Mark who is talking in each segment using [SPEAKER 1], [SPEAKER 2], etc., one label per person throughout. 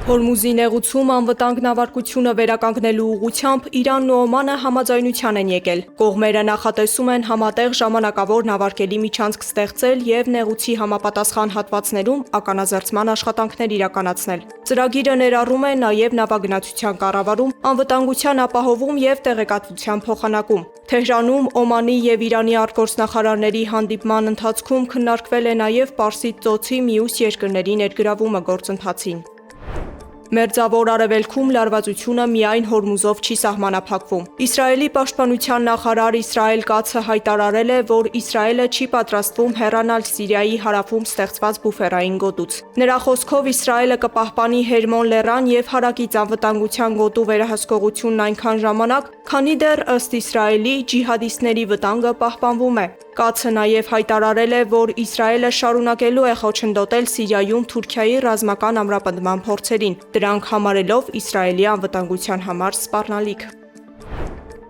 [SPEAKER 1] Հորմուզի նեղուցում անվտանգ նավարկությունը վերականգնելու ուղղությամբ Իրանն ու Օմանը համաձայնության են եկել։ Կողմերը նախատեսում են համատեղ ժամանակավոր նավարկելի միջանցք ստեղծել և նեղուցի համապատասխան հատվածներում ականազերծման աշխատանքներ իրականացնել։ Ծրագիրը ներառում է նաև նավագնացության կառավարում, անվտանգության ապահովում և տեղեկատվության փոխանակում։ Թեհրանում Օմանի և Իրանի արտգործնախարարների հանդիպման ընթացքում քննարկվել է նաև Պարսից ծոցի մյուս երկրների ներգրավումը գործընթացին։ Մերձավոր Արևելքում լարվածությունը միայն Հորմուզով չի սահմանափակվում։ Իսրայելի պաշտպանության նախարար Իսրայել Կացը հայտարարել է, որ Իսրայելը չի պատրաստվում հեռանալ Սիրիայի հարավում ստեղծված բուֆերային գոտուց։ Նրա խոսքով Իսրայելը կպահպանի Հերմոն լեռան և հարակից անվտանգության գոտու վերահսկողությունն այնքան ժամանակ, քանի դեռ ըստ Իսրայելի ջիհադիստների վտանգը պահպանվում է։ Կացը նաև հայտարարել է, որ Իսրայելը շարունակելու է խոչընդոտել Սիրիայում Թուրքիայի ռազմական ամրապնդման փորձերին, դրանք համարելով Իսրայելի անվտանգության համար սպառնալիք։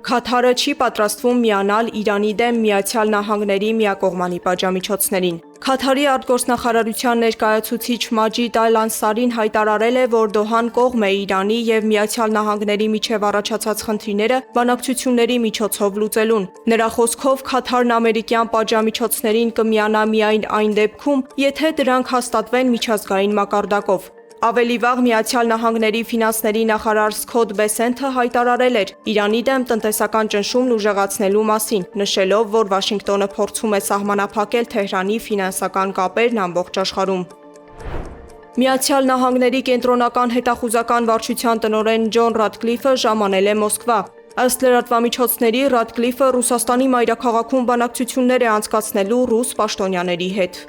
[SPEAKER 1] Քաթարը չի պատրաստվում միանալ Իրանի դեմ ԱՄՆ-ի միակողմանի պատժամիջոցներին։ Քաթարի արտգործնախարարության ներկայացուցիչ Մաջիդ Ալ-Անսարին հայտարարել է, որ Դոհան կողմ է Իրանի և ԱՄՆ-ի միջև առաջացած խնդիրները բանակցությունների միջոցով լուծելուն։ Նրա խոսքով Քաթարն ամերիկյան պատժամիջոցներին կմիանա միայն այն դեպքում, եթե դրանք հաստատվեն միջազգային մակարդակով։ Ավելի վաղ ԱՄՆ ֆինանսների նախարար Սքոթ Բեսենթը հայտարարել էր Իրանի դեմ տնտեսական ճնշումն ուժեղացնելու մասին, նշելով, որ Վաշինգտոնը փորձում է սահմանափակել Թեհրանի ֆինանսական կապերն ամբողջ աշխարհում։ ԱՄՆ կենտրոնական հետախուզական վարչության տնօրեն Ջոն Ռադկլիֆը ժամանել է Մոսկվա։ Ըստ լրատվամիջոցների Ռադկլիֆը Ռուսաստանի մայրաքաղաքում բանակցություններ է անցկացնելու ռուս պաշտոնյաների հետ։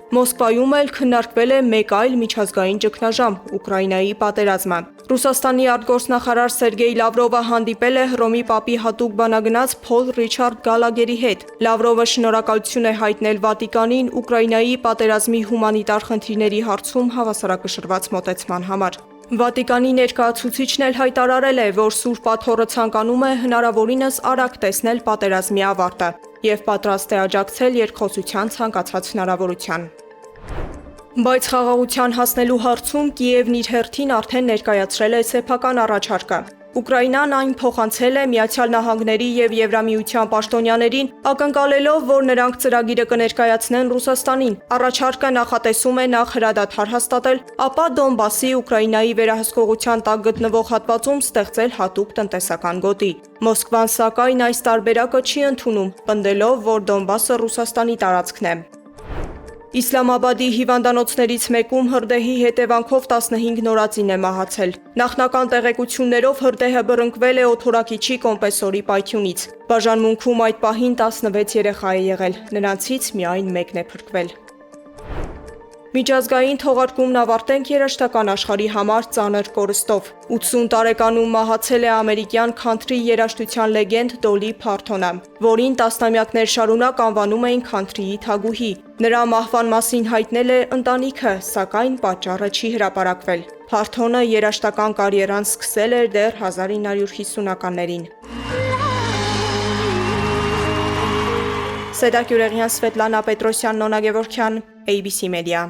[SPEAKER 1] Մոսկվայում էլ քննարկվել է մեկ այլ միջազգային ճգնաժամ՝ Ուկրաինայի պատերազմը։ Ռուսաստանի արտգործնախարար Սերգեյ Լավրովը հանդիպել է Հռոմի Պապի հատուկ բանագնաց Փոլ Ռիչարդ Գալագերի հետ։ Լավրովը շնորհակալություն է հայտնել Վատիկանին Ուկրաինայի պատերազմի հումանիտար խնդիրների հարցում հավասարակշռված մոտեցման համար։ Վատիկանի ներկայացուցիչն էլ հայտարարել է, որ Սուրբ Աթոռը ցանկանում է հնարավորինս արագ տեսնել պատերազմի ավարտը և պատրաստ է աջակցել երկխոսության ցանկացած հնարավորության։ Բայց խաղաղության հասնելու հարցում Կիևն իր հերթին արդեն ներկայացրել է սեփական առաջարկը։ Ուկրաինան այն փոխանցել է ԱՄՆ-ի և Եվրամիության պաշտոնյաներին, ակնկալելով, որ նրանք ծրագիրը կներկայացնեն Ռուսաստանին։ Առաջարկը նախատեսում է նախ հրադադար հաստատել, ապա Դոնբասի Ուկրաինայի վերահսկողության տակ գտնվող հատվածում ստեղծել հատուկ տնտեսական գոտի։ Մոսկվան, սակայն, այս տարբերակը չի ընդունում, պնդելով, որ Դոնբասը Ռուսաստանի տարածքն է։ Իսլամաբադի հիվանդանոցներից մեկում հրդեհի հետևանքով 15 նորածին է մահացել։ Նախնական տեղեկություններով հրդեհը բռնկվել է օդորակիչի կոմպրեսորի պայթյունից։ Բաժանմունքում այդ պահին 16 երեխա է եղել, նրանցից միայն մեկն է փրկվել։ Միջազգային թողարկումն ավարտենք երաժշտական աշխարհի համար ծանր կորստով։ 80 տարեկանում մահացել է ամերիկյան քանթրի երաժշտության լեգենդ Դոլի Փարթոնը, որին տասնամյակներ շարունակ անվանում էին քանթրիի թագուհի։ Նրա մահվան մասին հայտնել է ընտանիքը, սակայն պատճառը չի հրապարակվել։ Փարթոնը երաժշտական կարիերան սկսել էր դեռ 1950-ականներին։ Սեդա Գյուրեղյան, Սվետլանա Պետրոսյան, Նոնա Գևորգյան, ABC Media։